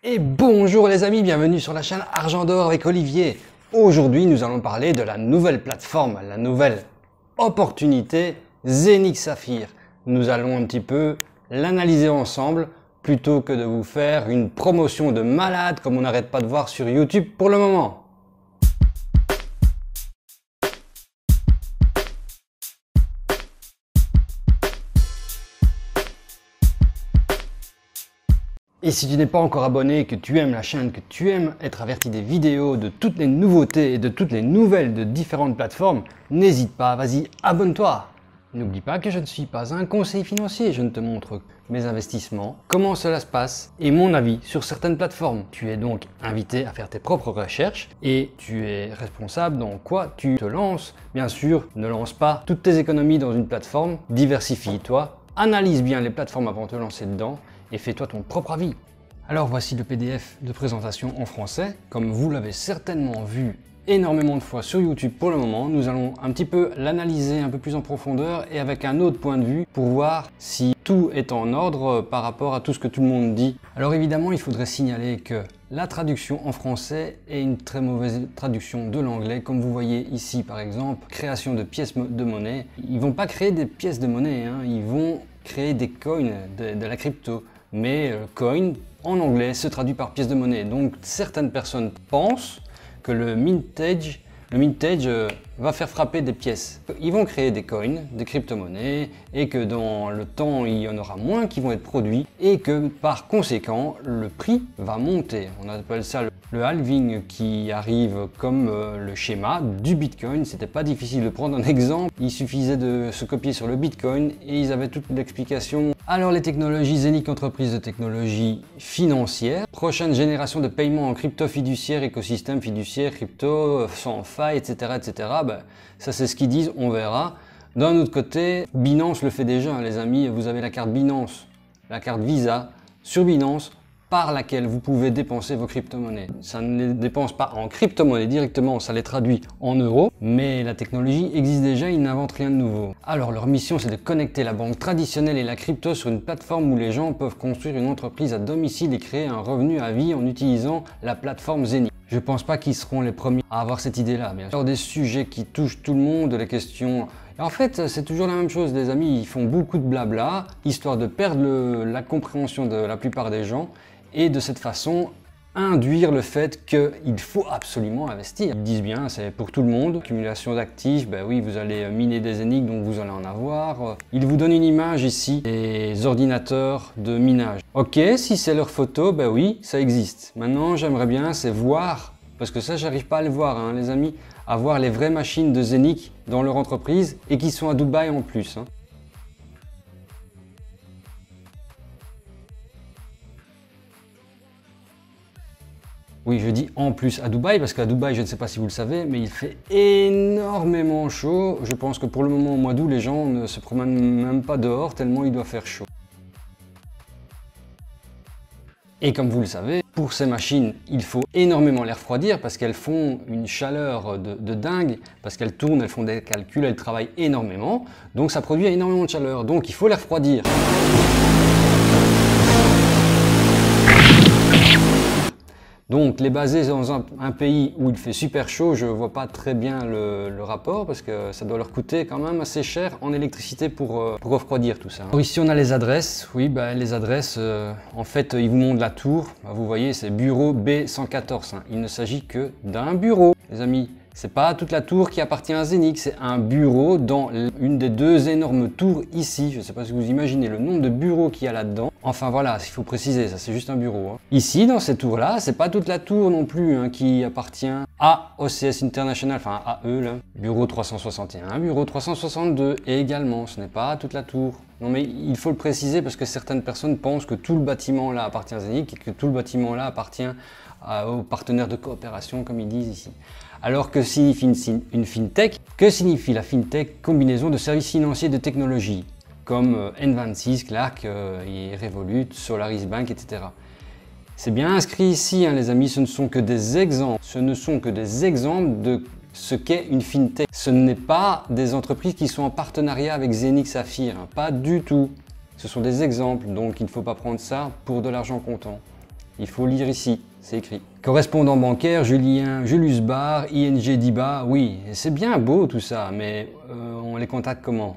Et bonjour les amis, bienvenue sur la chaîne Argent d'Or avec Olivier. Aujourd'hui, nous allons parler de la nouvelle plateforme, la nouvelle opportunité Zenix Saphir. Nous allons un petit peu l'analyser ensemble plutôt que de vous faire une promotion de malade comme on n'arrête pas de voir sur YouTube pour le moment. Et si tu n'es pas encore abonné, que tu aimes la chaîne, que tu aimes être averti des vidéos, de toutes les nouveautés et de toutes les nouvelles de différentes plateformes, n'hésite pas, vas-y, abonne-toi. N'oublie pas que je ne suis pas un conseiller financier, je ne te montre mes investissements, comment cela se passe et mon avis sur certaines plateformes. Tu es donc invité à faire tes propres recherches et tu es responsable dans quoi tu te lances. Bien sûr, ne lance pas toutes tes économies dans une plateforme, diversifie-toi, analyse bien les plateformes avant de te lancer dedans et fais-toi ton propre avis. Alors voici le PDF de présentation en français. Comme vous l'avez certainement vu énormément de fois sur YouTube pour le moment, nous allons un petit peu l'analyser un peu plus en profondeur et avec un autre point de vue pour voir si tout est en ordre par rapport à tout ce que tout le monde dit. Alors évidemment, il faudrait signaler que la traduction en français est une très mauvaise traduction de l'anglais. Comme vous voyez ici par exemple, création de pièces de monnaie. Ils vont pas créer des pièces de monnaie, hein. Ils vont créer des coins, de la crypto. Mais coin en anglais se traduit par pièce de monnaie. Donc certaines personnes pensent que le mintage va faire frapper des pièces. Ils vont créer des coins, des crypto-monnaies et que dans le temps il y en aura moins qui vont être produits et que par conséquent le prix va monter. On appelle ça le halving qui arrive comme le schéma du Bitcoin. C'était pas difficile de prendre un exemple, il suffisait de se copier sur le Bitcoin et ils avaient toute l'explication. Alors les technologies Zenix, entreprise de technologie financière, prochaine génération de paiement en crypto fiduciaire, écosystème fiduciaire, crypto, sans faille, etc. etc. Ben, ça c'est ce qu'ils disent, on verra. D'un autre côté, Binance le fait déjà, hein, les amis, vous avez la carte Binance, la carte Visa sur Binance, par laquelle vous pouvez dépenser vos crypto-monnaies. Ça ne les dépense pas en crypto-monnaies directement, ça les traduit en euros, mais la technologie existe déjà, ils n'inventent rien de nouveau. Alors leur mission c'est de connecter la banque traditionnelle et la crypto sur une plateforme où les gens peuvent construire une entreprise à domicile et créer un revenu à vie en utilisant la plateforme Zenix. Je pense pas qu'ils seront les premiers à avoir cette idée-là, bien sûr. Des sujets qui touchent tout le monde, les questions... Et en fait, c'est toujours la même chose, les amis, ils font beaucoup de blabla, histoire de perdre la compréhension de la plupart des gens, et de cette façon induire le fait qu'il faut absolument investir. Ils disent bien, c'est pour tout le monde. Accumulation d'actifs, ben oui, vous allez miner des Zenix, donc vous allez en avoir. Ils vous donnent une image ici, des ordinateurs de minage. Ok, si c'est leur photo, ben oui, ça existe. Maintenant, j'aimerais bien, c'est voir, parce que ça, j'arrive pas à le voir, hein, les amis, à voir les vraies machines de Zenix dans leur entreprise et qui sont à Dubaï en plus. Hein. Oui, je dis en plus à Dubaï, parce qu'à Dubaï, je ne sais pas si vous le savez, mais il fait énormément chaud. Je pense que pour le moment, au mois d'août, les gens ne se promènent même pas dehors, tellement il doit faire chaud. Et comme vous le savez, pour ces machines, il faut énormément les refroidir parce qu'elles font une chaleur de dingue, parce qu'elles tournent, elles font des calculs, elles travaillent énormément, donc ça produit énormément de chaleur, donc il faut les refroidir. Donc les baser dans un pays où il fait super chaud, je ne vois pas très bien le rapport parce que ça doit leur coûter quand même assez cher en électricité pour refroidir tout ça. Alors ici on a les adresses, oui bah, les adresses, en fait ils vous montrent la tour, bah, vous voyez c'est bureau B114, hein. Il ne s'agit que d'un bureau les amis. C'est pas toute la tour qui appartient à Zenix, c'est un bureau dans une des deux énormes tours ici. Je ne sais pas si vous imaginez le nombre de bureaux qu'il y a là-dedans. Enfin voilà, il faut préciser, ça c'est juste un bureau. Hein. Ici, dans cette tour-là, c'est pas toute la tour non plus hein, qui appartient à OCS International, enfin à eux là. Bureau 361, bureau 362 et également, ce n'est pas toute la tour. Non mais il faut le préciser parce que certaines personnes pensent que tout le bâtiment là appartient à Zenix et que tout le bâtiment là appartient aux partenaires de coopération comme ils disent ici. Alors que signifie une fintech? Que signifie la fintech? Combinaison de services financiers et de technologies comme N26, Clark, et Revolut, Solaris Bank, etc. C'est bien inscrit ici, hein, les amis, ce ne sont que des exemples. Ce ne sont que des exemples de ce qu'est une fintech. Ce n'est pas des entreprises qui sont en partenariat avec Zenix Saphir, hein, pas du tout. Ce sont des exemples, donc il ne faut pas prendre ça pour de l'argent comptant. Il faut lire ici, c'est écrit. Correspondant bancaire, Julien, Julius Baer, ING Diba, oui, c'est bien beau tout ça, mais on les contacte comment?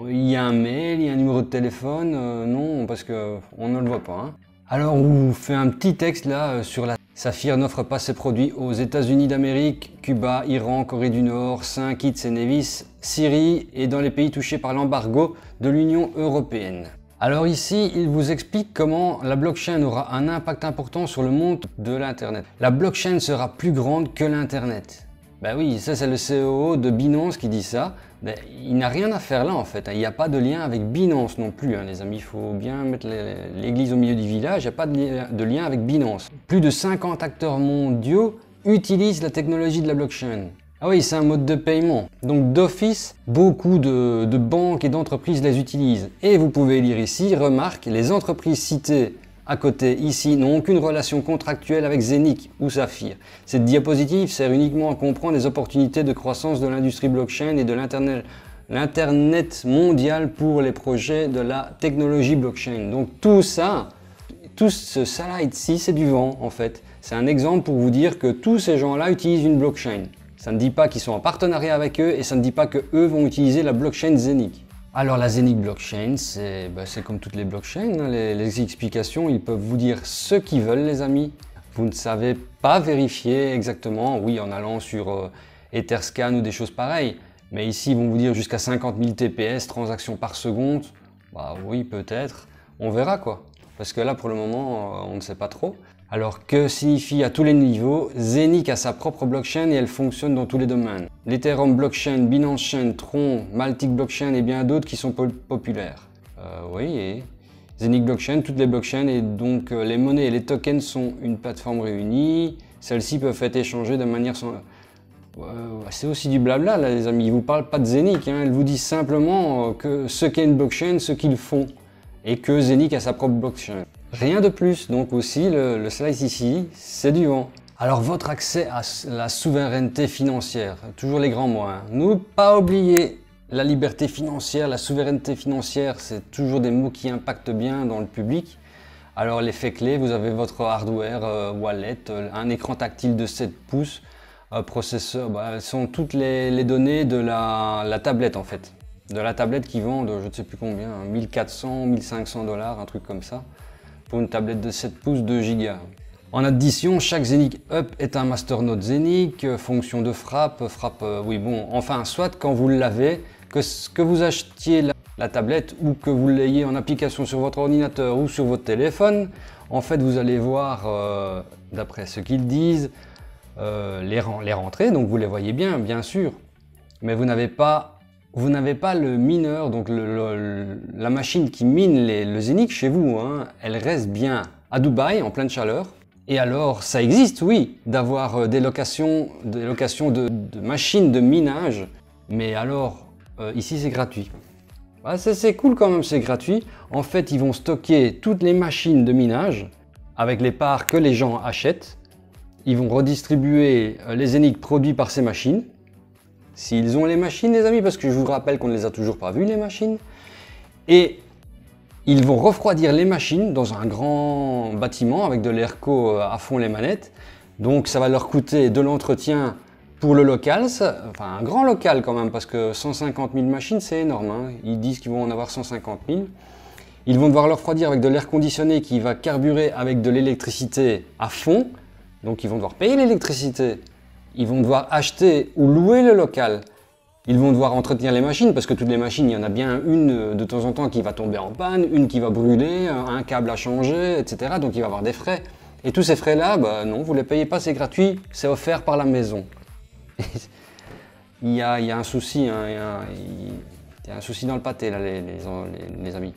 Il y a un mail, il y a un numéro de téléphone, non, parce qu'on ne le voit pas. Hein. Alors on vous fait un petit texte là sur la... Saphir n'offre pas ses produits aux États-Unis d'Amérique, Cuba, Iran, Corée du Nord, Saint Kitts et Nevis, Syrie et dans les pays touchés par l'embargo de l'Union européenne. Alors ici, il vous explique comment la blockchain aura un impact important sur le monde de l'Internet. La blockchain sera plus grande que l'Internet. Ben oui, ça c'est le CEO de Binance qui dit ça. Ben, il n'a rien à faire là en fait. Il n'y a pas de lien avec Binance non plus, hein, les amis. Il faut bien mettre l'église au milieu du village. Il n'y a pas de lien avec Binance. Plus de 50 acteurs mondiaux utilisent la technologie de la blockchain. Ah oui, c'est un mode de paiement. Donc d'office, beaucoup de banques et d'entreprises les utilisent. Et vous pouvez lire ici, remarque, les entreprises citées à côté ici n'ont aucune relation contractuelle avec Zenic ou Saphir. Cette diapositive sert uniquement à comprendre les opportunités de croissance de l'industrie blockchain et de l'Internet mondial pour les projets de la technologie blockchain. Donc tout ça, tout ce slide ici, c'est du vent en fait. C'est un exemple pour vous dire que tous ces gens-là utilisent une blockchain. Ça ne dit pas qu'ils sont en partenariat avec eux et ça ne dit pas qu'eux vont utiliser la blockchain Zenic. Alors la Zenic blockchain, c'est comme toutes les blockchains, hein, les explications, ils peuvent vous dire ce qu'ils veulent les amis. Vous ne savez pas vérifier exactement, oui en allant sur Etherscan ou des choses pareilles. Mais ici ils vont vous dire jusqu'à 50 000 TPS, transactions par seconde. Bah oui peut-être, on verra quoi. Parce que là pour le moment on ne sait pas trop. Alors que signifie à tous les niveaux? Zenic a sa propre blockchain et elle fonctionne dans tous les domaines. L'Ethereum blockchain, Binance Chain, Tron, Maltic blockchain et bien d'autres qui sont populaires. Oui, et Zenic blockchain, toutes les blockchains et donc les monnaies et les tokens sont une plateforme réunie. Celles-ci peuvent être échangées de manière sans... c'est aussi du blabla là les amis, ils ne vous parlent pas de Zenic, hein. Ils vous disent simplement que ce qu'est une blockchain, ce qu'ils font. Et que Zenic a sa propre blockchain. Rien de plus, donc aussi le slide ici, c'est du vent. Alors votre accès à la souveraineté financière, toujours les grands mots. Hein. Ne pas oublier la liberté financière, la souveraineté financière, c'est toujours des mots qui impactent bien dans le public. Alors l'effet clé, vous avez votre hardware, wallet, un écran tactile de 7 pouces, processeur, ce sont toutes les données de la tablette en fait. De la tablette qui vend de je ne sais plus combien, 1400, 1500 $, un truc comme ça, pour une tablette de 7 pouces 2 Go. En addition, chaque Zenic Up est un masternode Zenic, fonction de frappe, oui bon, enfin soit quand vous l'avez, que vous achetiez la tablette ou que vous l'ayez en application sur votre ordinateur ou sur votre téléphone, en fait vous allez voir, d'après ce qu'ils disent, les rentrées, donc vous les voyez bien sûr, mais vous n'avez pas le mineur, donc la machine qui mine le Zenic chez vous, hein, elle reste bien à Dubaï en pleine chaleur. Et alors, ça existe, oui, d'avoir des locations de machines de minage, mais alors, ici c'est gratuit. C'est cool quand même, c'est gratuit. En fait, ils vont stocker toutes les machines de minage avec les parts que les gens achètent. Ils vont redistribuer les Zenic produits par ces machines. S'ils ont les machines, les amis, parce que je vous rappelle qu'on ne les a toujours pas vues, les machines. Et ils vont refroidir les machines dans un grand bâtiment avec de l'ERCO à fond les manettes. Donc ça va leur coûter de l'entretien pour le local, enfin un grand local quand même, parce que 150 000 machines, c'est énorme. Hein. Ils disent qu'ils vont en avoir 150 000. Ils vont devoir leur refroidir avec de l'air conditionné qui va carburer avec de l'électricité à fond. Donc ils vont devoir payer l'électricité. Ils vont devoir acheter ou louer le local. Ils vont devoir entretenir les machines parce que toutes les machines, il y en a bien une de temps en temps qui va tomber en panne, une qui va brûler, un câble à changer, etc. Donc il va y avoir des frais. Et tous ces frais-là, non, vous ne les payez pas, c'est gratuit, c'est offert par la maison. il y a un souci, hein, il y a un souci dans le pâté là, les amis.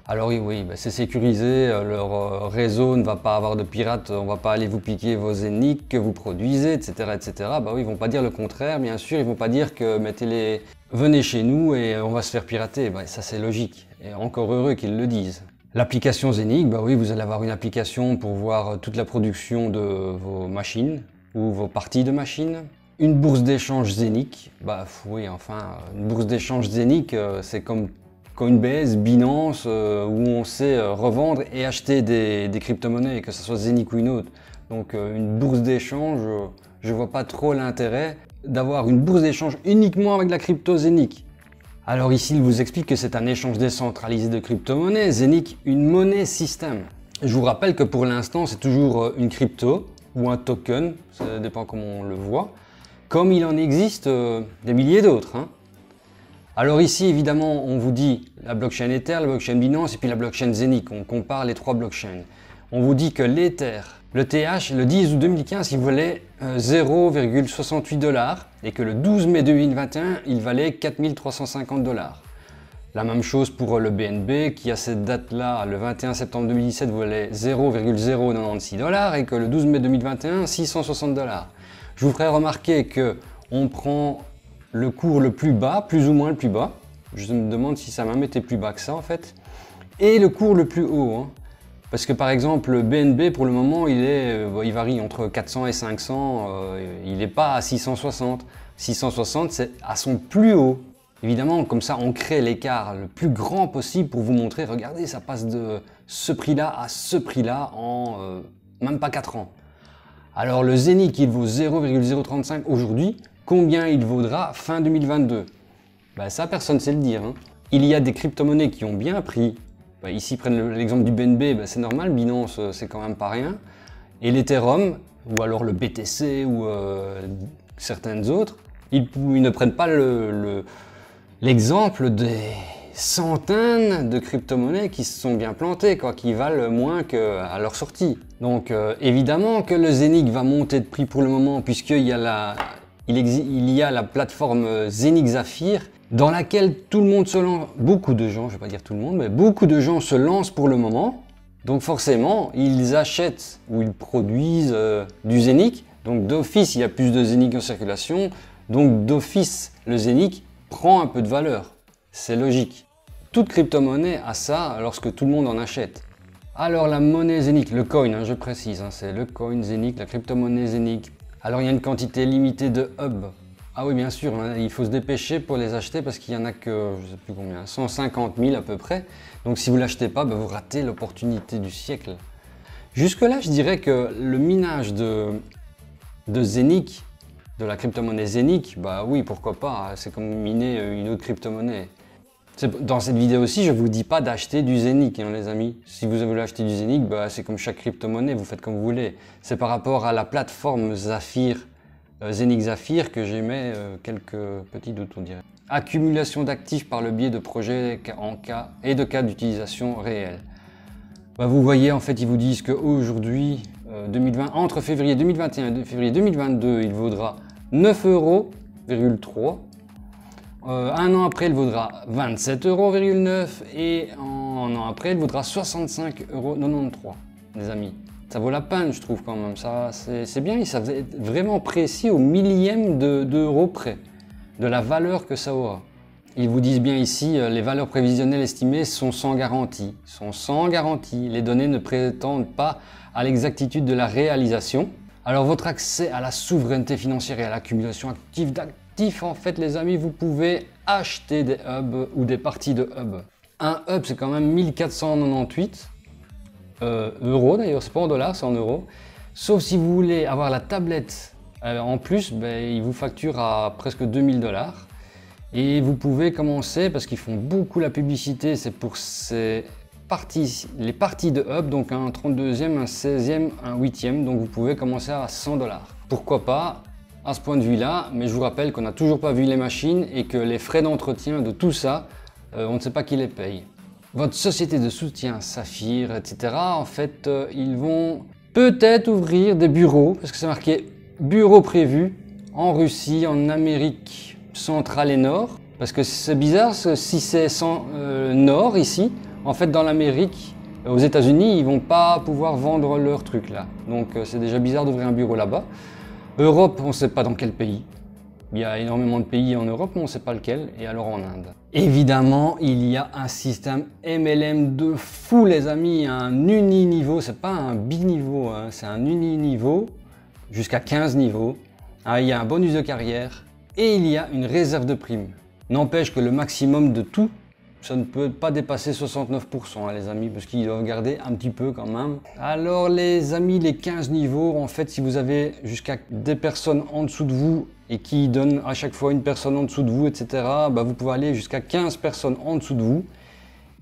Alors oui, c'est sécurisé, leur réseau ne va pas avoir de pirates, on ne va pas aller vous piquer vos Zenic que vous produisez, etc. etc. Oui, ils ne vont pas dire le contraire, bien sûr, ils ne vont pas dire que venez chez nous et on va se faire pirater, ça c'est logique, et encore heureux qu'ils le disent. L'application Zenic, oui, vous allez avoir une application pour voir toute la production de vos machines ou vos parties de machines. Une bourse d'échange Zenic, oui, enfin, une bourse d'échange Zenic, c'est comme Coinbase, Binance, où on sait revendre et acheter des crypto-monnaies, que ce soit Zeniq ou une autre. Donc une bourse d'échange, je vois pas trop l'intérêt d'avoir une bourse d'échange uniquement avec la crypto Zeniq. Alors ici, il vous explique que c'est un échange décentralisé de crypto-monnaies, Zeniq, une monnaie système. Je vous rappelle que pour l'instant, c'est toujours une crypto ou un token, ça dépend comment on le voit, comme il en existe des milliers d'autres. Alors ici, évidemment, on vous dit la blockchain Ether, la blockchain Binance et puis la blockchain Zeniq. On compare les trois blockchains. On vous dit que l'Ether, le TH, le 10 août 2015, il valait 0,68 $ et que le 12 mai 2021, il valait 4 350 $. La même chose pour le BNB qui à cette date-là, le 21 septembre 2017, valait 0,096 $ et que le 12 mai 2021, 660 $. Je vous ferai remarquer que on prend le cours le plus bas, plus ou moins le plus bas. Je me demande si ça m'a même été plus bas que ça en fait. Et le cours le plus haut. Parce que par exemple, le BNB pour le moment, il varie entre 400 et 500. Il n'est pas à 660. 660, c'est à son plus haut. Évidemment, comme ça, on crée l'écart le plus grand possible pour vous montrer, regardez, ça passe de ce prix-là à ce prix-là en même pas 4 ans. Alors le Zeniq, il vaut 0,035 aujourd'hui. Combien il vaudra fin 2022? Ça, personne ne sait le dire. Il y a des crypto-monnaies qui ont bien pris. Ici, prennent l'exemple du BNB, c'est normal, Binance, c'est quand même pas rien. Et l'Ethereum, ou alors le BTC, ou certaines autres, ils ne prennent pas l'exemple des centaines de crypto-monnaies qui se sont bien plantées, qui valent moins qu'à leur sortie. Donc évidemment que le Zeniq va monter de prix pour le moment, puisqu'il y a la plateforme Zeniq Zafir, dans laquelle tout le monde se lance, beaucoup de gens, je ne vais pas dire tout le monde, mais beaucoup de gens se lancent pour le moment. Donc forcément, ils achètent ou ils produisent du Zeniq. Donc d'office, il y a plus de Zeniq en circulation. Donc d'office, le Zeniq prend un peu de valeur. C'est logique. Toute crypto-monnaie a ça lorsque tout le monde en achète. Alors la monnaie Zeniq, le coin, je précise, c'est le coin Zeniq, la crypto-monnaie Zeniq. Alors il y a une quantité limitée de hubs. Ah oui, bien sûr, il faut se dépêcher pour les acheter parce qu'il y en a que, je ne sais plus combien, 150 000 à peu près. Donc si vous ne l'achetez pas, vous ratez l'opportunité du siècle. Jusque-là, je dirais que le minage de Zeniq, de la crypto-monnaie Zeniq, oui, pourquoi pas, c'est comme miner une autre crypto-monnaie. Dans cette vidéo aussi, je ne vous dis pas d'acheter du Zeniq, les amis. Si vous voulez acheter du Zeniq, c'est comme chaque crypto-monnaie, vous faites comme vous voulez. C'est par rapport à la plateforme Zafir, Zeniq Zafir, que j'émets quelques petits doutes, on dirait. Accumulation d'actifs par le biais de projets et de cas d'utilisation réels. Vous voyez, en fait, ils vous disent qu'aujourd'hui, entre février 2021 et février 2022, il vaudra 9,3 €. Un an après, il vaudra 27,9 € et un an après, il vaudra 65,93 €, les amis. Ça vaut la peine, je trouve, quand même. Ça, c'est bien, ça va être vraiment précis au millième d'euro près de la valeur que ça aura. Ils vous disent bien ici, les valeurs prévisionnelles estimées sont sans garantie. Les données ne prétendent pas à l'exactitude de la réalisation. Alors, votre accès à la souveraineté financière et à l'accumulation active d'actifs, en fait, les amis, vous pouvez acheter des hubs ou des parties de hubs. Un hub, c'est quand même 1498 euros, d'ailleurs, c'est pas en dollars, c'est en euros. Sauf si vous voulez avoir la tablette en plus, ils vous facturent à presque 2000 $. Et vous pouvez commencer, parce qu'ils font beaucoup la publicité, c'est pour les parties de hub, donc un 32e, un 16e, un 8e, donc vous pouvez commencer à 100 $. Pourquoi pas à ce point de vue-là, mais je vous rappelle qu'on n'a toujours pas vu les machines et que les frais d'entretien de tout ça, on ne sait pas qui les paye. Votre société de soutien, Zafir, etc., en fait, ils vont peut-être ouvrir des bureaux, parce que c'est marqué « bureau prévu » en Russie, en Amérique centrale et nord. Parce que c'est bizarre, si c'est nord ici, en fait dans l'Amérique, aux États-Unis, ils vont pas pouvoir vendre leurs trucs là. Donc c'est déjà bizarre d'ouvrir un bureau là-bas. Europe, on ne sait pas dans quel pays. Il y a énormément de pays en Europe, mais on ne sait pas lequel, et alors en Inde. Évidemment, il y a un système MLM de fou, les amis, un uni-niveau, c'est pas un bi-niveau, c'est un uni-niveau, jusqu'à 15 niveaux. Il y a un bonus de carrière, et il y a une réserve de primes. N'empêche que le maximum de tout, ça ne peut pas dépasser 69%, hein, les amis, parce qu'ils doivent garder un petit peu quand même. Alors les amis, les 15 niveaux, en fait, si vous avez jusqu'à des personnes en dessous de vous et qui donnent à chaque fois une personne en dessous de vous, etc., bah, vous pouvez aller jusqu'à 15 personnes en dessous de vous.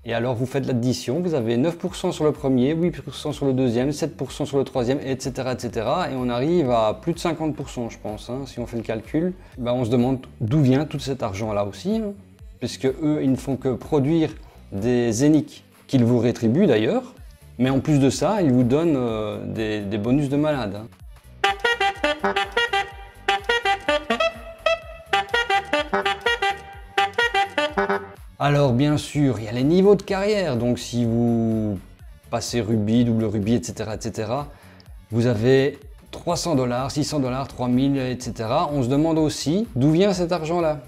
Et alors vous faites l'addition, vous avez 9% sur le premier, 8% sur le deuxième, 7% sur le troisième, etc., etc. Et on arrive à plus de 50%, je pense, hein, si on fait le calcul. Ben, on se demande d'où vient tout cet argent-là aussi, hein, puisque eux, ils ne font que produire des zéniques qu'ils vous rétribuent d'ailleurs. Mais en plus de ça, ils vous donnent des bonus de malade. Hein. Alors bien sûr, il y a les niveaux de carrière, donc si vous passez rubis, double rubis, etc., etc., vous avez 300 $, 600 $, 3000, etc. On se demande aussi d'où vient cet argent-là.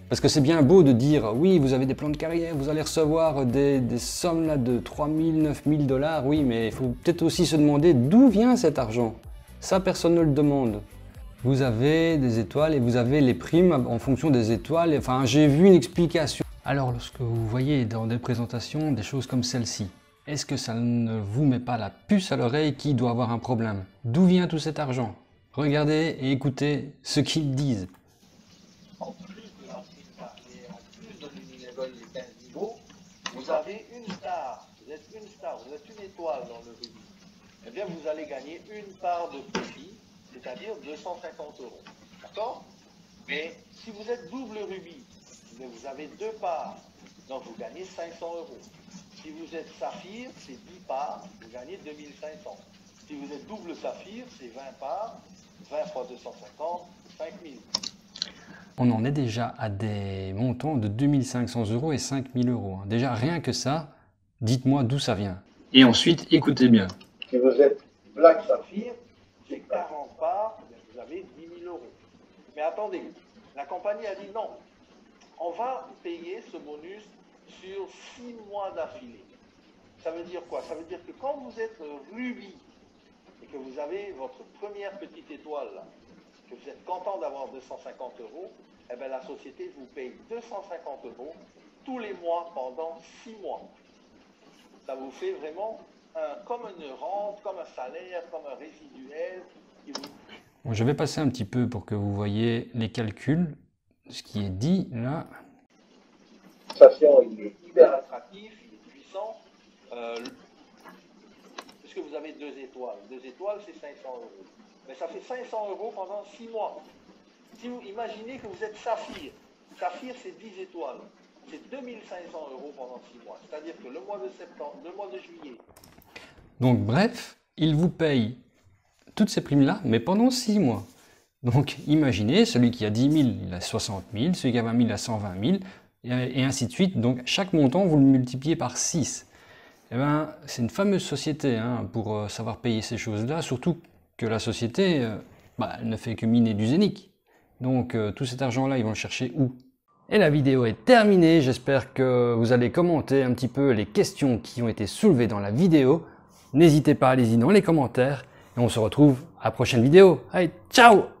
Parce que c'est bien beau de dire, oui, vous avez des plans de carrière, vous allez recevoir des sommes là, de 3000, 9000 $, oui, mais il faut peut-être aussi se demander d'où vient cet argent. Ça, personne ne le demande. Vous avez des étoiles et vous avez les primes en fonction des étoiles. Enfin, j'ai vu une explication. Alors, lorsque vous voyez dans des présentations des choses comme celle-ci, est-ce que ça ne vous met pas la puce à l'oreille qui doit avoir un problème? D'où vient tout cet argent? Regardez et écoutez ce qu'ils disent. En plus de l'ancienne carrière, en plus de l'univers des 15 niveaux, vous avez une star. Vous êtes une star, vous êtes une étoile dans le rubis. Eh bien, vous allez gagner une part de profit, c'est-à-dire 250 €. D'accord? Mais si vous êtes double rubis, vous avez 2 parts, donc vous gagnez 500 €. Si vous êtes saphir, c'est 10 parts, vous gagnez 2500. Si vous êtes double saphir, c'est 20 parts, 20 fois 250, 5000. On en est déjà à des montants de 2500 € et 5000 €. Déjà, rien que ça, dites-moi d'où ça vient. Et ensuite, écoutez bien. Si vous êtes Black Saphir, c'est 40 parts, vous avez 10 000 €. Mais attendez, la compagnie a dit non. On va payer ce bonus sur 6 mois d'affilée. Ça veut dire quoi? Ça veut dire que quand vous êtes rubis et que vous avez votre première petite étoile, là, que vous êtes content d'avoir 250 €, eh bien la société vous paye 250 € tous les mois pendant 6 mois. Ça vous fait vraiment comme une rente, comme un salaire, comme un résiduel. Bon, je vais passer un petit peu pour que vous voyez les calculs. Ce qui est dit là. Il est hyper attractif, il est puissant. Puisque vous avez 2 étoiles. 2 étoiles, c'est 500 €. Mais ça fait 500 € pendant 6 mois. Si vous imaginez que vous êtes saphir, saphir c'est 10 étoiles. C'est 2500 € pendant 6 mois. C'est-à-dire que le mois de septembre, le mois de juillet. Donc bref, il vous paye toutes ces primes-là, mais pendant 6 mois. Donc imaginez, celui qui a 10 000, il a 60 000, celui qui a 20 000, il a 120 000, et ainsi de suite. Donc chaque montant, vous le multipliez par 6. Eh ben, c'est une fameuse société hein, pour savoir payer ces choses-là, surtout que la société elle ne fait que miner du zénique. Donc tout cet argent-là, ils vont le chercher où? Et la vidéo est terminée, j'espère que vous allez commenter un petit peu les questions qui ont été soulevées dans la vidéo. N'hésitez pas, allez-y dans les commentaires, et on se retrouve à la prochaine vidéo. Allez, ciao!